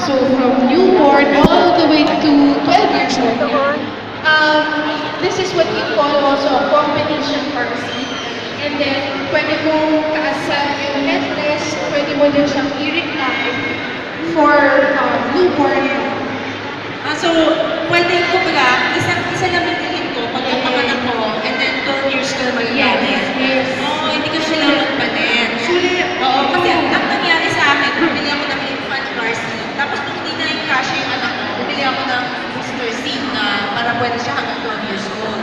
So from newborn all the way to 12 years old. This is what you call also a combination pharmacy. And then, pwede mong taasan yung headrest, pwede mo din siyang i-recline for newborn. So, pwede ko pala, isa lang bibilhin ko pagkapanganak ko, and then 12 years ko na magagamit. Yes. Oo, hindi ko siya lang magpalit. Sulit. Oo, kasi ang nangyari sa akin, bumili ako ng infant car seat. Tapos kung hindi na yung cash yung anak ko, bumili ako ng booster seat na para pwede siya hanggang 12 years old.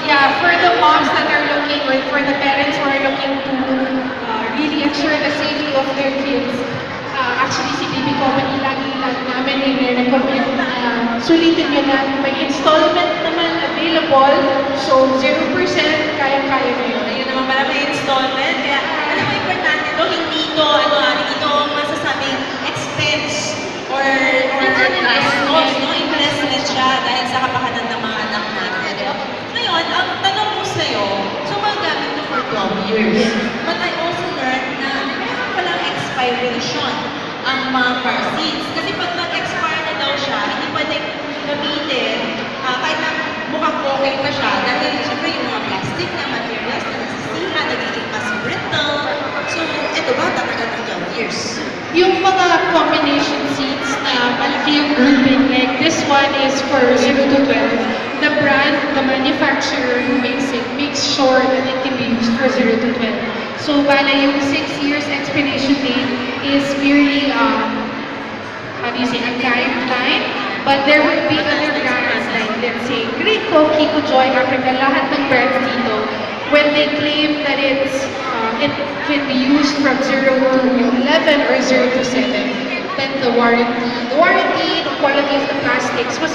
Yeah, for the moms that are looking, or for the parents who are looking to really ensure the safety of their kids, actually si Baby Company lagi namin i-recommend sulitin nyo na may installment naman available, so 0% kaya-kaya nyo yun. Ayun naman pala may installment. Kaya, alam mo, importante to, hindi to masasabing expense or gastos, no? Investment siya dahil sa kapakanan ng mga anak natin. Di ba? Ngayon, ang tanong ko sa'yo, so magamit to for 12 years. But I also learned na meron palang expiration ang mga car seats. Kasi pag nag-expire na daw siya, hindi pwedeng gamitin kahit na mukhang okay pa siya. Dahil siyempre yung mga plastic na materials na nasisira, nagiging mas brittle. So, ito ba tatagal ng 12 years? Yung mga combination seats na malaki yung grouping, like this one is for 0 to 12. The brand, the manufacturer who makes it, makes sure that it can be used for 0 to 12. So, bala yung 6 years expiration date is merely, how do you say, a guideline. But there will be other brands like, let's say, Greco, Kiko Joy, Africa, lahat ng brands dito, when they claim that it can be used from 0 to 11 or 0 to 7, then the warranty, the quality of the plastics was